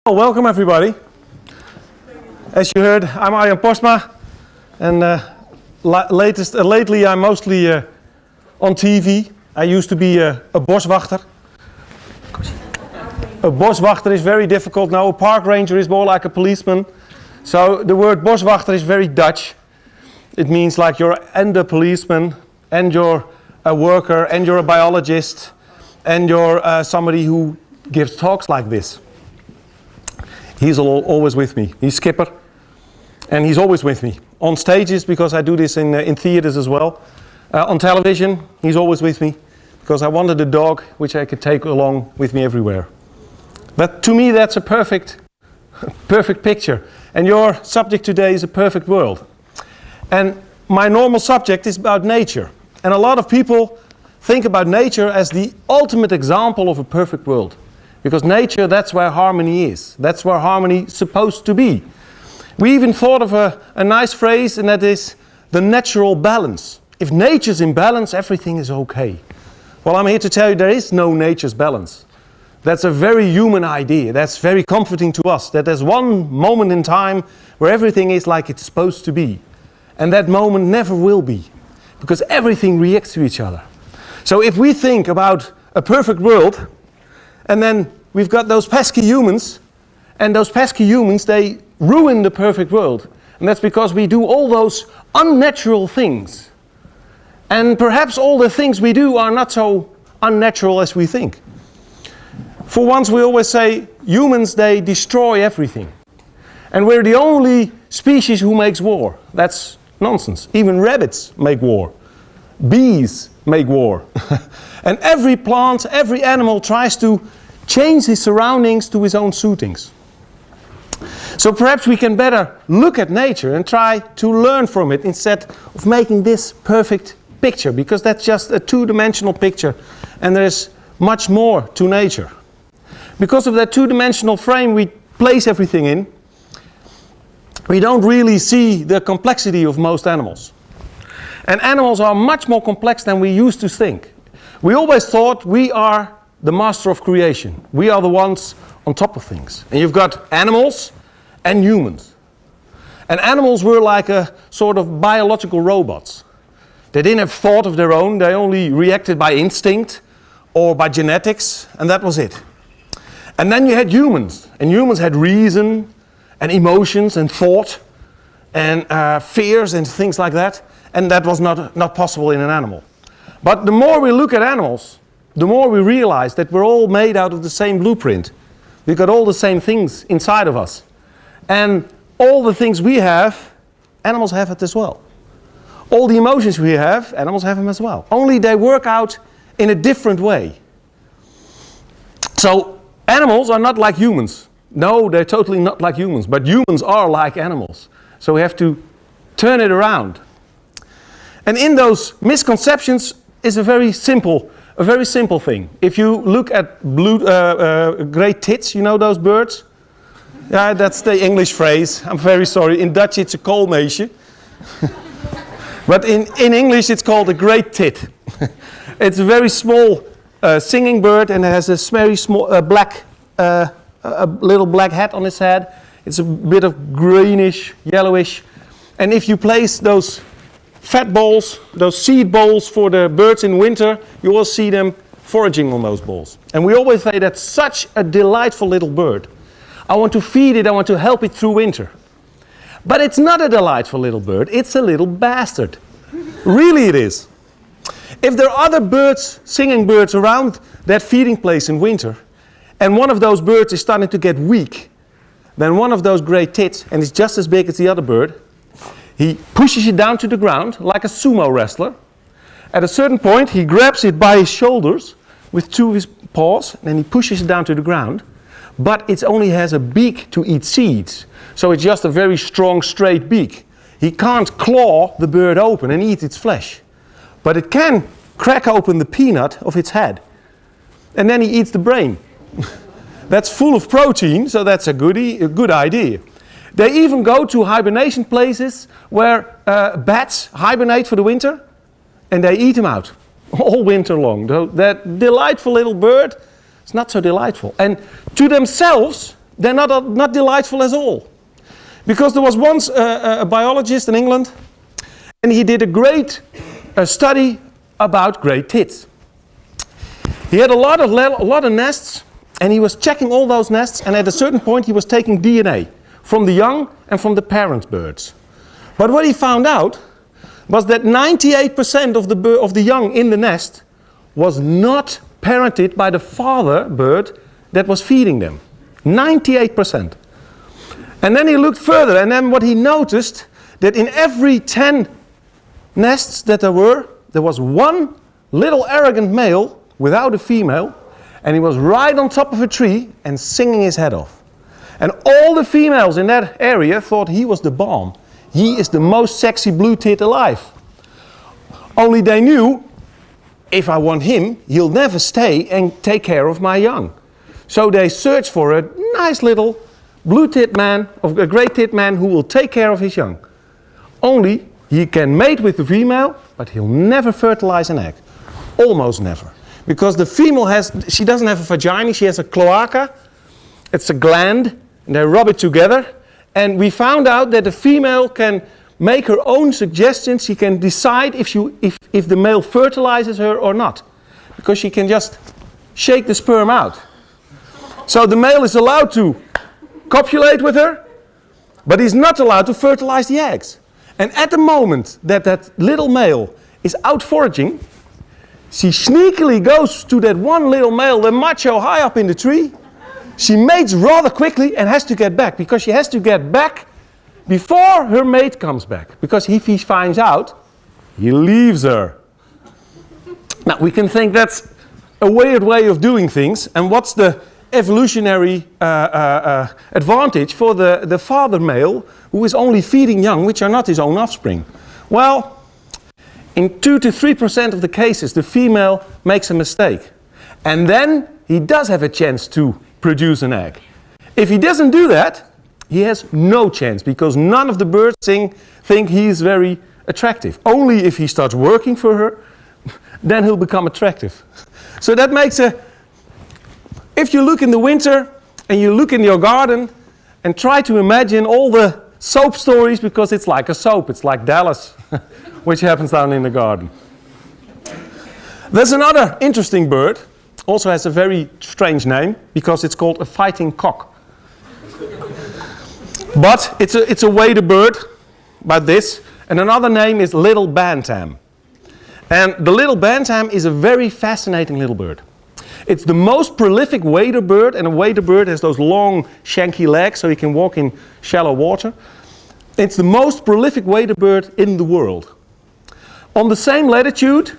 Well, welcome everybody. As you heard, I'm Arjan Postma, and lately I'm mostly on TV. I used to be a boswachter. A boswachter is very difficult now. A park ranger is more like a policeman. So the word boswachter is very Dutch. It means like you're and a policeman, and you're a worker, and you're a biologist, and you're somebody who gives talks like this. He's always with me. He's skipper, and he's always with me. On stages, because I do this in theaters as well. On television, he's always with me, because I wanted a dog which I could take along with me everywhere. But to me, that's a perfect picture. And your subject today is a perfect world. And my normal subject is about nature. And a lot of people think about nature as the ultimate example of a perfect world. Because nature, that's where harmony is. That's where harmony is supposed to be. We even thought of a nice phrase, and that is the natural balance. If nature's in balance, everything is okay. Well, I'm here to tell you there is no nature's balance. That's a very human idea. That's very comforting to us, that there's one moment in time where everything is like it's supposed to be. And that moment never will be, because everything reacts to each other. So if we think about a perfect world, and then we've got those pesky humans, and those pesky humans, they ruin the perfect world. And that's because we do all those unnatural things. And perhaps all the things we do are not so unnatural as we think. For once, we always say humans, they destroy everything. And we're the only species who makes war. That's nonsense. Even rabbits make war. Bees make war. And every plant, every animal tries to change his surroundings to his own suitings. So perhaps we can better look at nature and try to learn from it instead of making this perfect picture, because that's just a two-dimensional picture and there's much more to nature. Because of that two-dimensional frame we place everything in, we don't really see the complexity of most animals. And animals are much more complex than we used to think. We always thought we are the master of creation. We are the ones on top of things. And you've got animals and humans. And animals were like a sort of biological robots. They didn't have thought of their own. They only reacted by instinct or by genetics, and that was it. And then you had humans. And humans had reason and emotions and thought and fears and things like that. And that was not possible in an animal. But the more we look at animals, the more we realize that we're all made out of the same blueprint. We've got all the same things inside of us. And all the things we have, animals have it as well. All the emotions we have, animals have them as well. Only they work out in a different way. So animals are not like humans. No, they're totally not like humans. But humans are like animals. So we have to turn it around. And in those misconceptions is a very simple thing. If you look at great tits, you know those birds? Yeah, that's the English phrase. I'm very sorry. In Dutch it's a koolmeisje. But in English it's called a great tit. It's a very small singing bird, and it has a very small a little black hat on its head. It's a bit of greenish, yellowish. And if you place those fat balls, those seed balls for the birds in winter, you will see them foraging on those balls. And we always say that's such a delightful little bird. I want to feed it, I want to help it through winter. But it's not a delightful little bird, it's a little bastard. Really it is. If there are other birds, singing birds around that feeding place in winter, and one of those birds is starting to get weak, then one of those great tits, and it's just as big as the other bird, he pushes it down to the ground like a sumo wrestler. At a certain point, he grabs it by his shoulders with two of his paws, and he pushes it down to the ground. But it only has a beak to eat seeds. So it's just a very strong, straight beak. He can't claw the bird open and eat its flesh. But it can crack open the peanut of its head. And then he eats the brain. That's full of protein, so that's a good idea. They even go to hibernation places where bats hibernate for the winter, and they eat them out all winter long. That delightful little bird is not so delightful. And to themselves, they're not delightful at all. Because there was once a biologist in England, and he did a great study about great tits. He had a lot of nests, and he was checking all those nests, and at a certain point he was taking DNA from the young and from the parent birds. But what he found out was that 98% of the young in the nest was not parented by the father bird that was feeding them. 98%. And then he looked further, and then what he noticed, that in every 10 nests that there was one little arrogant male without a female, and he was right on top of a tree and singing his head off. And all the females in that area thought he was the bomb. He is the most sexy blue tit alive. Only they knew, if I want him, he'll never stay and take care of my young. So they searched for a nice little blue tit man, of a great tit man who will take care of his young. Only he can mate with the female, but he'll never fertilize an egg. Almost never. Because the female she doesn't have a vagina, she has a cloaca. It's a gland, and they rub it together. And we found out that the female can make her own suggestions. She can decide if the male fertilizes her or not. Because she can just shake the sperm out. So the male is allowed to copulate with her, but he's not allowed to fertilize the eggs. And at the moment that little male is out foraging, she sneakily goes to that one little male, the macho high up in the tree. She mates rather quickly and has to get back, because she has to get back before her mate comes back. Because if he finds out, he leaves her. Now we can think that's a weird way of doing things, and what's the evolutionary advantage for the father male who is only feeding young which are not his own offspring? Well, in 2 to 3% of the cases the female makes a mistake, and then he does have a chance to produce an egg. If he doesn't do that, he has no chance, because none of the birds think he is very attractive. Only if he starts working for her, then he'll become attractive. So that makes if you look in the winter and you look in your garden and try to imagine all the soap stories, because it's like a soap, it's like Dallas, which happens down in the garden. There's another interesting bird, also has a very strange name, because it's called a fighting cock. But it's a wader bird, about this, and another name is little bantam. And the little bantam is a very fascinating little bird. It's the most prolific wader bird, and a wader bird has those long, shanky legs, so he can walk in shallow water. It's the most prolific wader bird in the world. On the same latitude,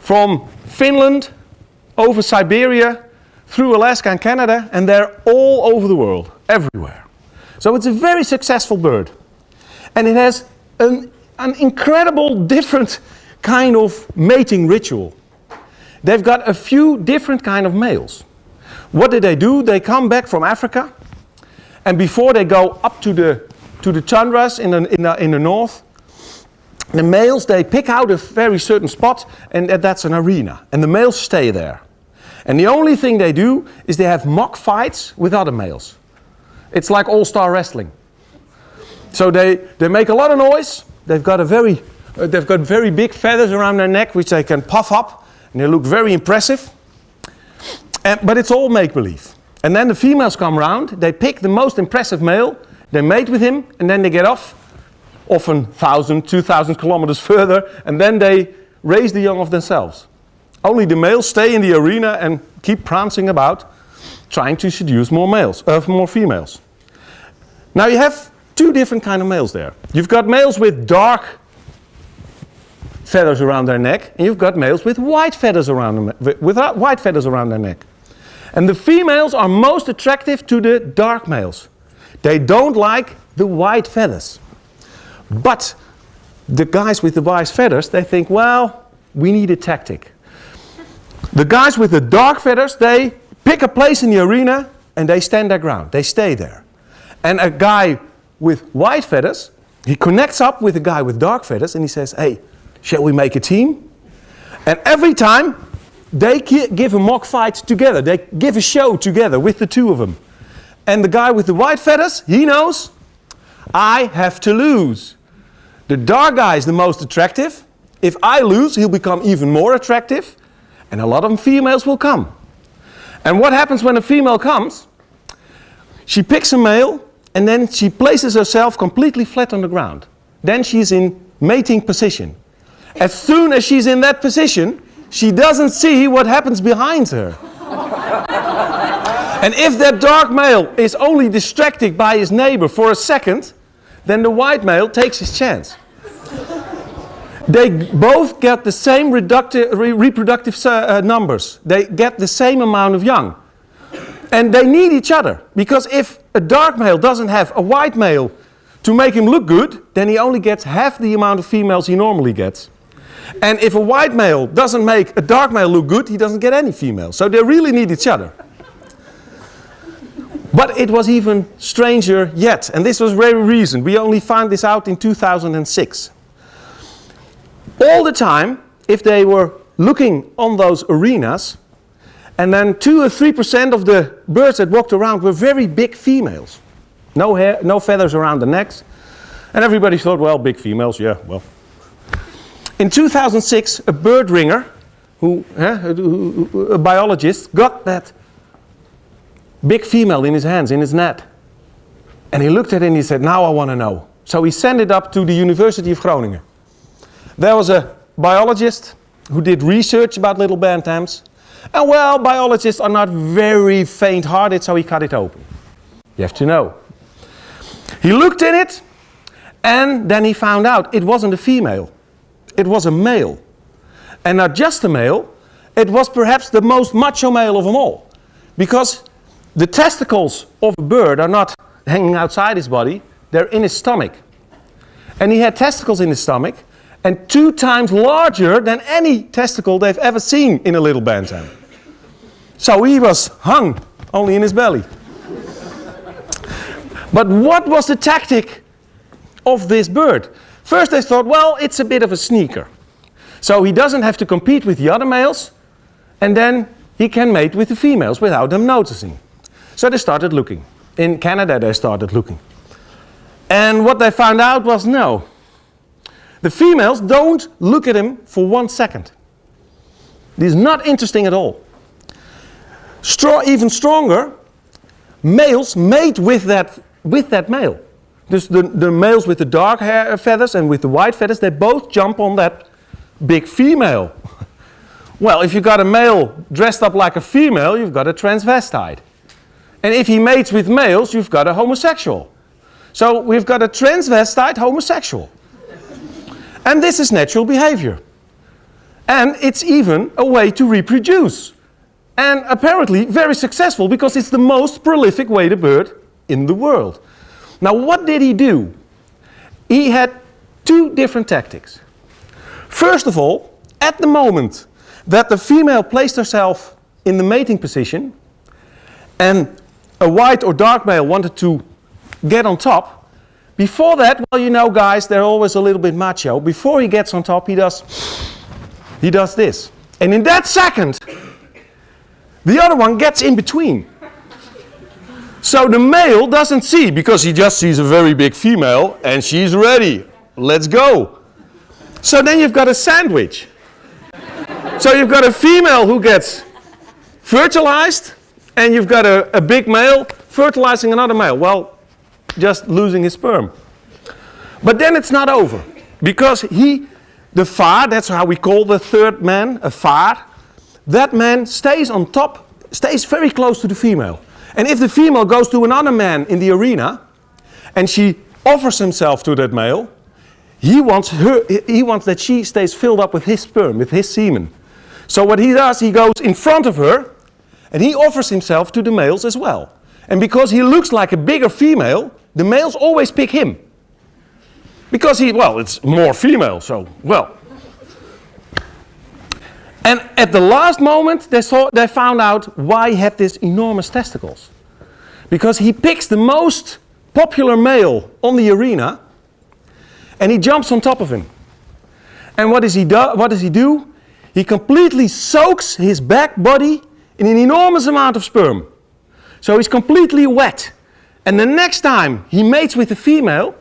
from Finland, over Siberia, through Alaska and Canada, and they're all over the world, everywhere. So it's a very successful bird. And it has an incredible different kind of mating ritual. They've got a few different kind of males. What do? They come back from Africa, and before they go up to the tundras in the north, the males, they pick out a very certain spot, and that's an arena, and the males stay there. And the only thing they do is they have mock fights with other males. It's like all-star wrestling. So they make a lot of noise. They've got very big feathers around their neck, which they can puff up. And they look very impressive, but it's all make-believe. And then the females come around, they pick the most impressive male, they mate with him, and then they get off, often 1,000, 2,000 kilometers further, and then they raise the young of themselves. Only the males stay in the arena and keep prancing about, trying to seduce more females. Now you have two different kind of males there. You've got males with dark feathers around their neck, and you've got males with white feathers around their neck. And the females are most attractive to the dark males. They don't like the white feathers. But the guys with the white feathers, they think, well, we need a tactic. The guys with the dark feathers, they pick a place in the arena and they stand their ground. They stay there. And a guy with white feathers, he connects up with a guy with dark feathers and he says, hey, shall we make a team? And every time they give a mock fight together. They give a show together with the two of them. And the guy with the white feathers, he knows, I have to lose. The dark guy is the most attractive. If I lose, he'll become even more attractive. And a lot of females will come. And what happens when a female comes? She picks a male and then she places herself completely flat on the ground. Then she's in mating position. As soon as she's in that position, she doesn't see what happens behind her. And if that dark male is only distracted by his neighbor for a second, then the white male takes his chance. They both get the same reproductive numbers. They get the same amount of young. And they need each other. Because if a dark male doesn't have a white male to make him look good, then he only gets half the amount of females he normally gets. And if a white male doesn't make a dark male look good, he doesn't get any females. So they really need each other. But it was even stranger yet. And this was very recent. We only found this out in 2006. All the time, if they were looking on those arenas, and then 2 or 3% of the birds that walked around were very big females. No hair, no feathers around the necks. And everybody thought, well, big females, yeah, well. In 2006, a bird ringer, a biologist, got that big female in his hands, in his net. And he looked at it and he said, now I want to know. So he sent it up to the University of Groningen. There was a biologist who did research about little bantams. And well, biologists are not very faint-hearted, so he cut it open. You have to know. He looked in it, and then he found out it wasn't a female. It was a male. And not just a male, it was perhaps the most macho male of them all. Because the testicles of a bird are not hanging outside his body, they're in his stomach. And he had testicles in his stomach, and 2 times larger than any testicle they've ever seen in a little bantam. So he was hung only in his belly. But what was the tactic of this bird? First they thought, well, it's a bit of a sneaker. So he doesn't have to compete with the other males, and then he can mate with the females without them noticing. So they started looking. In Canada they started looking. And what they found out was no. The females don't look at him for 1 second. This is not interesting at all. Even stronger, males mate with that male. Dus the males with the dark hair feathers and with the white feathers, they both jump on that big female. Well, if you've got a male dressed up like a female, you've got a transvestite. And if he mates with males, you've got a homosexual. So we've got a transvestite homosexual. And this is natural behavior. And it's even a way to reproduce. And apparently very successful because it's the most prolific waded bird in the world. Now what did he do? He had 2 different tactics. First of all, at the moment that the female placed herself in the mating position and a white or dark male wanted to get on top, before that, well, you know, guys, they're always a little bit macho. Before he gets on top, he does this. And in that second, the other one gets in between. So the male doesn't see, because he just sees a very big female and she's ready. Let's go. So then you've got a sandwich. So you've got a female who gets fertilized, and you've got a big male fertilizing another male. Well, just losing his sperm. But then it's not over. Because the vaar, that's how we call the third man, a vaar, that man stays on top, stays very close to the female. And if the female goes to another man in the arena, and she offers himself to that male, he wants that she stays filled up with his sperm, with his semen. So what he does, he goes in front of her, and he offers himself to the males as well. And because he looks like a bigger female, the males always pick him. Because it's more female, so, well. And at the last moment, they found out why he had these enormous testicles. Because he picks the most popular male on the arena, and he jumps on top of him. And what does he do? He completely soaks his back body in an enormous amount of sperm. So he's completely wet. And the next time he mates with the female,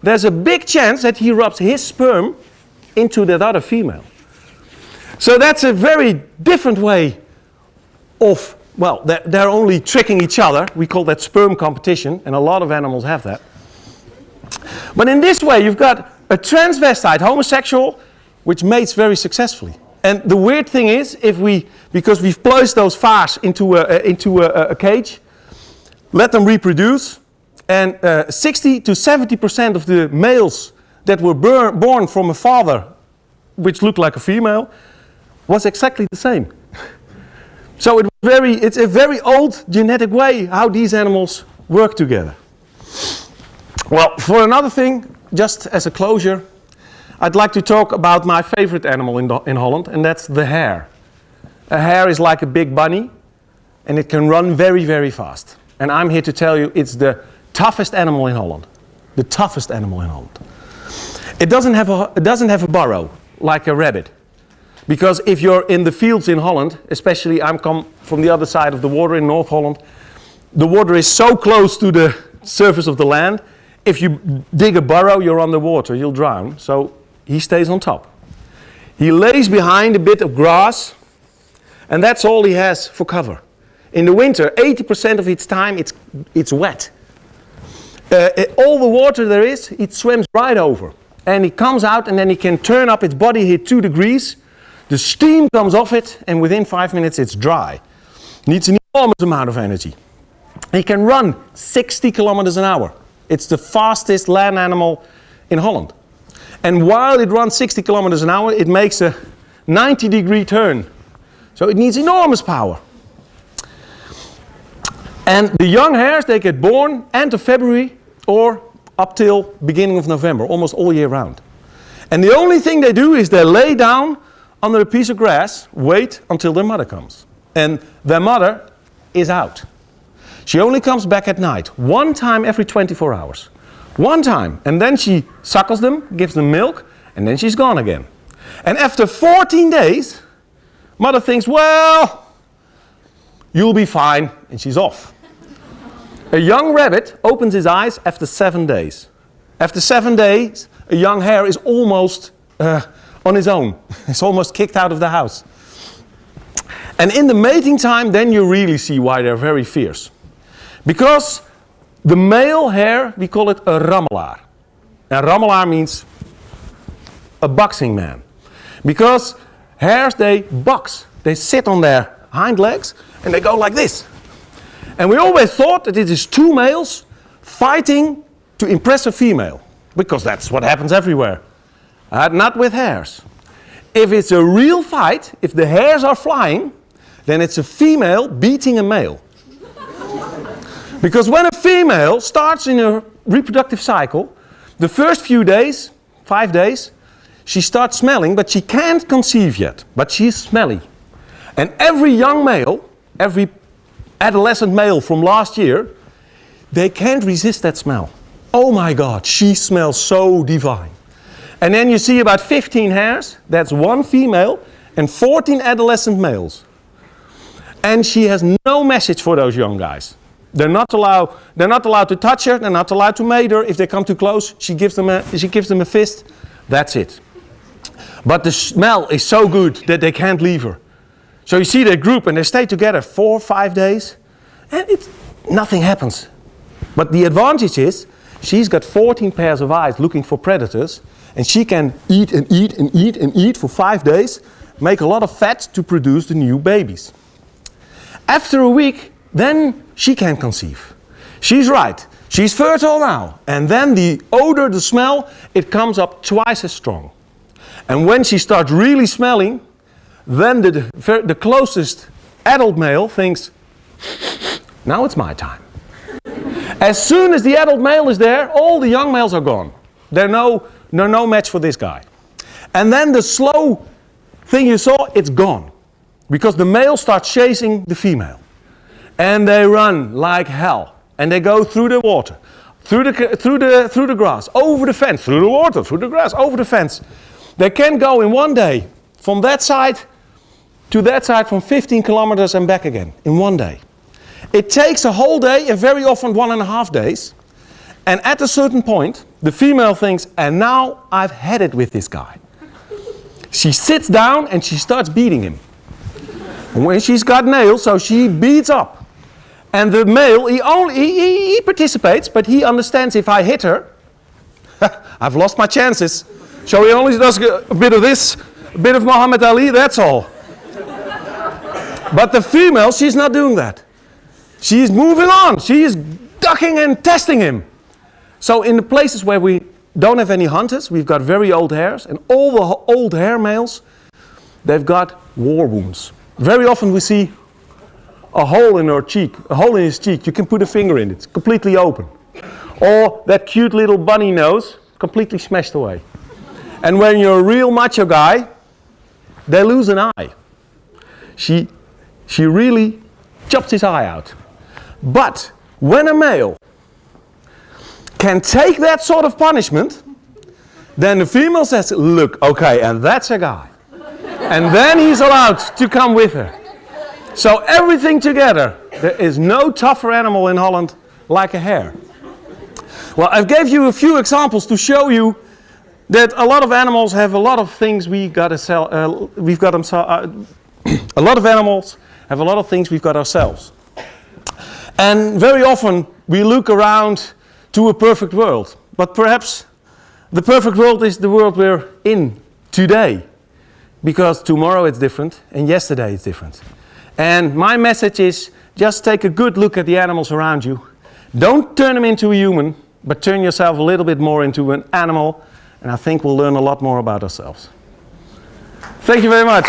there's a big chance that he rubs his sperm into that other female. So that's a very different way of, well, they're only tricking each other. We call that sperm competition, and a lot of animals have that. But in this way, you've got a transvestite homosexual, which mates very successfully. And the weird thing is, because we've placed those fars into a cage, let them reproduce, and 60 to 70% of the males that were born from a father which looked like a female was exactly the same. So it's a very old genetic way how these animals work together. Well, for another thing, just as a closure, I'd like to talk about my favorite animal in Holland, and that's the hare. A hare is like a big bunny, and it can run very, very fast. And I'm here to tell you it's the toughest animal in Holland. The toughest animal in Holland. It doesn't have a burrow like a rabbit. Because if you're in the fields in Holland, especially I'm come from the other side of the water in North Holland, the water is so close to the surface of the land, if you dig a burrow, you're underwater, you'll drown. So he stays on top. He lays behind a bit of grass, and that's all he has for cover. In the winter, 80% of its time, it's wet. All the water there is, it swims right over. And it comes out, and then he can turn up its body here 2 degrees. The steam comes off it, and within 5 minutes it's dry. Needs an enormous amount of energy. He can run 60 kilometers an hour. It's the fastest land animal in Holland. And while it runs 60 kilometers an hour, it makes a 90-degree turn. So it needs enormous power. And the young hares, they get born end of February or up till beginning of November, almost all year round. And the only thing they do is they lay down under a piece of grass, wait until their mother comes. And their mother is out. She only comes back at night, 1 time every 24 hours. 1 time. And then she suckles them, gives them milk, and then she's gone again. And after 14 days, mother thinks, well, you'll be fine, and she's off. A young rabbit opens his eyes after 7 days. After 7 days, a young hare is almost on his own. He's almost kicked out of the house. And in the mating time, then you really see why they're very fierce. Because the male hare, we call it a rammelaar. A rammelaar means a boxing man. Because hares, they box. They sit on their hind legs and they go like this. And we always thought that it is 2 males fighting to impress a female. Because that's what happens everywhere. Not with hares. If it's a real fight, if the hares are flying, then it's a female beating a male. Because when a female starts in a reproductive cycle, the first few days, 5 days, she starts smelling, but she can't conceive yet. But she's smelly. And every young male, every adolescent male from last year, they can't resist that smell. Oh my God, she smells so divine. And then you see about 15 hares, that's 1 female, and 14 adolescent males. And she has no message for those young guys. They're not allowed to touch her, they're not allowed to mate her. If they come too close, she gives them a fist. That's it. But the smell is so good that they can't leave her. So you see that group and they stay together 4 or 5 days, and nothing happens. But the advantage is, she's got 14 pairs of eyes looking for predators, and she can eat and eat and eat and eat for 5 days, make a lot of fat to produce the new babies. After a week, then she can conceive. She's right. She's fertile now. And then the odor, the smell, it comes up twice as strong. And when she starts really smelling, then the closest adult male thinks, now it's my time. As soon as the adult male is there, all the young males are gone. They're no match for this guy. And then the slow thing you saw, it's gone. Because the male starts chasing the female. And they run like hell. And they go through the water, through the grass, over the fence, through the water, through the grass, over the fence. They can go in one day from that side to that side from 15 kilometers and back again in one day. It takes a whole day and very often 1.5 days. And at a certain point, the female thinks, and now I've had it with this guy. She sits down and she starts beating him. When she's got nails, so she beats up. And the male, he participates, but he understands if I hit her, I've lost my chances. So he only does a bit of this, a bit of Muhammad Ali, that's all. But the female, she's not doing that. She's moving on. She is ducking and testing him. So in the places where we don't have any hunters, we've got very old hares, and all the old hare males, they've got war wounds. Very often we see a hole in her cheek, a hole in his cheek. You can put a finger in it, it's completely open. Or that cute little bunny nose, completely smashed away. And when you're a real macho guy, they lose an eye. She really chops his eye out. But when a male can take that sort of punishment, then the female says, look, okay, and that's a guy. And then he's allowed to come with her. So everything together, there is no tougher animal in Holland like a hare. Well, I gave you a few examples to show you that a lot of animals have a lot of things we gotta sell. A lot of animals have a lot of things we've got ourselves. And very often we look around to a perfect world, but perhaps the perfect world is the world we're in today, because tomorrow it's different and yesterday it's different. And my message is just take a good look at the animals around you. Don't turn them into a human, but turn yourself a little bit more into an animal, and I think we'll learn a lot more about ourselves. Thank you very much.